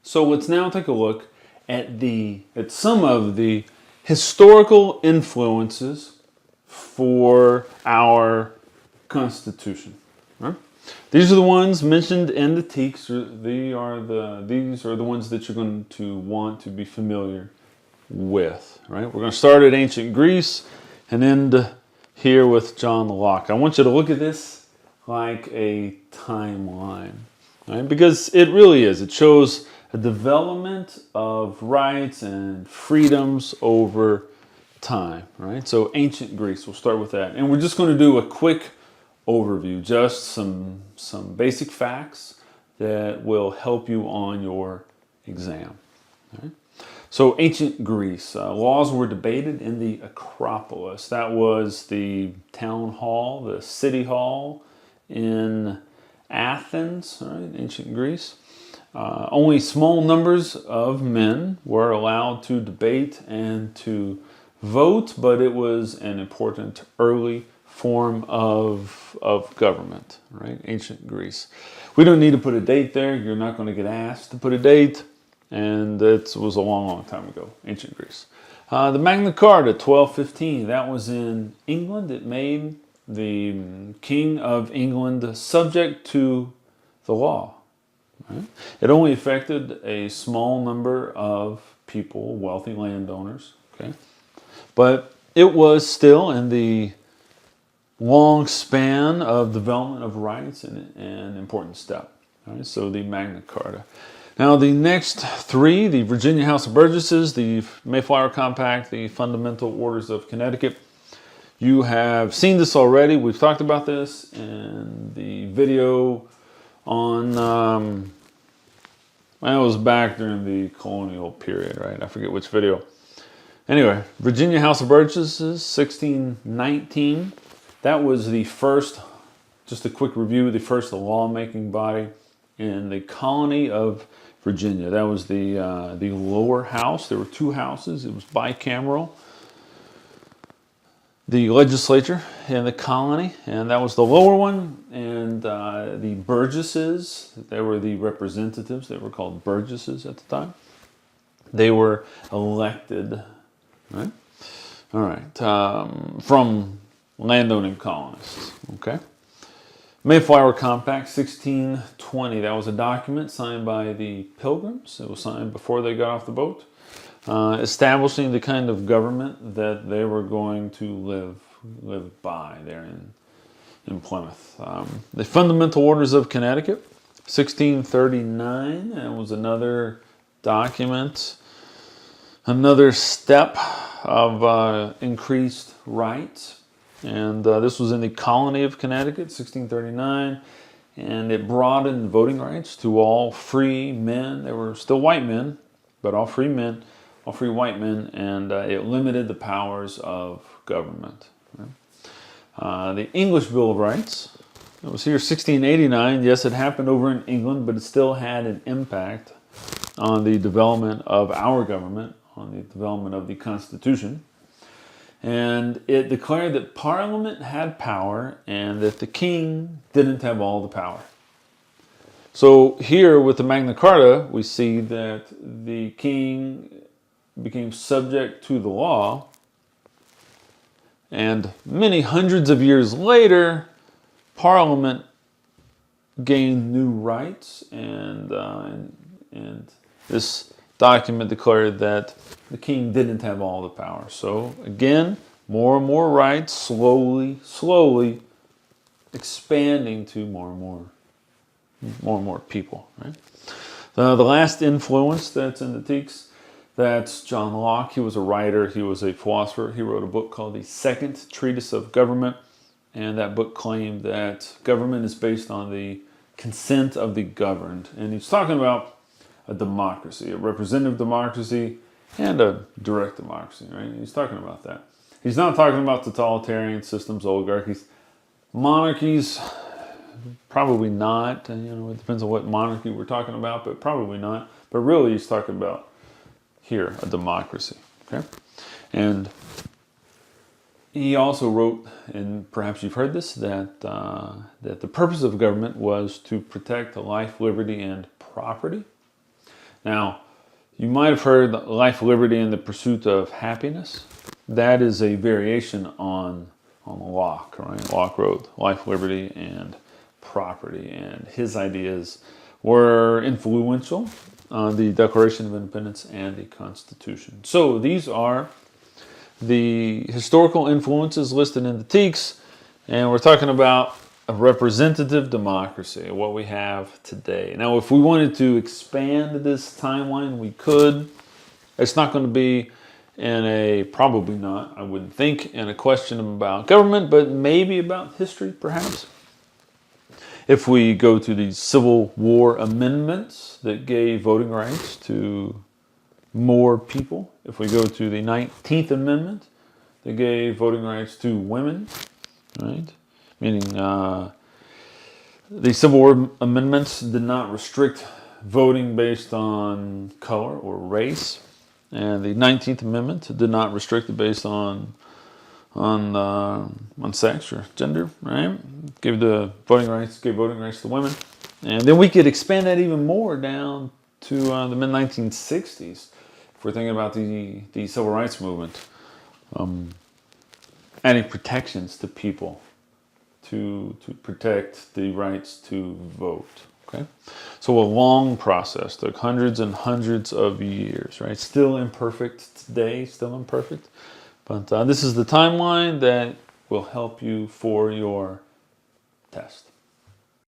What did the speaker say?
So let's now take a look at some of the historical influences for our Constitution. Right? These are the ones mentioned in the TEACs. These are the ones that you're going to want to be familiar with. Right? We're going to start at ancient Greece and end here with John Locke. I want you to look at this like a timeline, right? Because it really is. It shows a development of rights and freedoms over time, right? So ancient Greece, we'll start with that. And we're just going to do a quick overview, just some basic facts that will help you on your exam. Right? So ancient Greece, laws were debated in the Acropolis. That was the town hall, the city hall in Athens, right? Ancient Greece. Only small numbers of men were allowed to debate and to vote, but it was an important early form of government, right? Ancient Greece. We don't need to put a date there. You're not going to get asked to put a date, and it was a long, long time ago, ancient Greece. The Magna Carta, 1215, that was in England. It made the King of England subject to the law. Right? It only affected a small number of people, wealthy landowners. Okay, but it was still in the long span of development of rights and an important step. Right? So the Magna Carta. Now the next three, the Virginia House of Burgesses, the Mayflower Compact, the Fundamental Orders of Connecticut. You have seen this already. We've talked about this in the video on, well, it was back during the colonial period, right? I forget which video. Anyway, Virginia House of Burgesses, 1619. That was the first, just a quick review, the first lawmaking body in the colony of Virginia. That was the lower house. There were two houses. It was bicameral. The legislature in the colony, and that was the lower one, and the Burgesses, they were the representatives. They were called Burgesses at the time. They were elected, right? All right, from landowning colonists, okay? Mayflower Compact, 1620. That was a document signed by the Pilgrims. It was signed before they got off the boat. Establishing the kind of government that they were going to live by there in Plymouth. The Fundamental Orders of Connecticut, 1639. That was another document, another step of increased rights. And this was in the colony of Connecticut, 1639. And it broadened voting rights to all free men. They were still white men, but all free men. All free white men, and it limited the powers of government. Right? The English Bill of Rights, it was here 1689. Yes, it happened over in England, but it still had an impact on the development of our government, on the development of the Constitution. And it declared that Parliament had power and that the king didn't have all the power. So here with the Magna Carta, we see that the king became subject to the law, and many hundreds of years later, Parliament gained new rights, and this document declared that the king didn't have all the power. So again, more and more rights, slowly expanding to more and more people. Right? The last influence that's in the TEACs, that's John Locke. He was a writer. He was a philosopher. He wrote a book called The Second Treatise of Government. And that book claimed that government is based on the consent of the governed. And he's talking about a democracy, a representative democracy, and a direct democracy, right? He's talking about that. He's not talking about totalitarian systems, oligarchies. Monarchies, probably not. You know, it depends on what monarchy we're talking about, but probably not. But really, he's talking about here, a democracy, okay? And he also wrote, and perhaps you've heard this, that the purpose of government was to protect life, liberty, and property. Now, you might have heard life, liberty, and the pursuit of happiness. That is a variation on Locke, right? Locke wrote Life, Liberty, and Property, and his ideas were influential on the Declaration of Independence and the Constitution. So these are the historical influences listed in the TeachWriteLearn, and we're talking about a representative democracy, what we have today. Now, if we wanted to expand this timeline, we could. It's not going to be in a, probably not, I wouldn't think, in a question about government, but maybe about history, perhaps. If we go to the Civil War amendments that gave voting rights to more people, if we go to the 19th Amendment that gave voting rights to women, right? Meaning the Civil War amendments did not restrict voting based on color or race, and the 19th Amendment did not restrict it based on sex or gender, right? Gave voting rights to women, and then we could expand that even more down to the mid 1960s. If we're thinking about the civil rights movement, adding protections to people to protect the rights to vote. Okay, so a long process, took hundreds and hundreds of years, right? Still imperfect today, still imperfect. But this is the timeline that will help you for your test.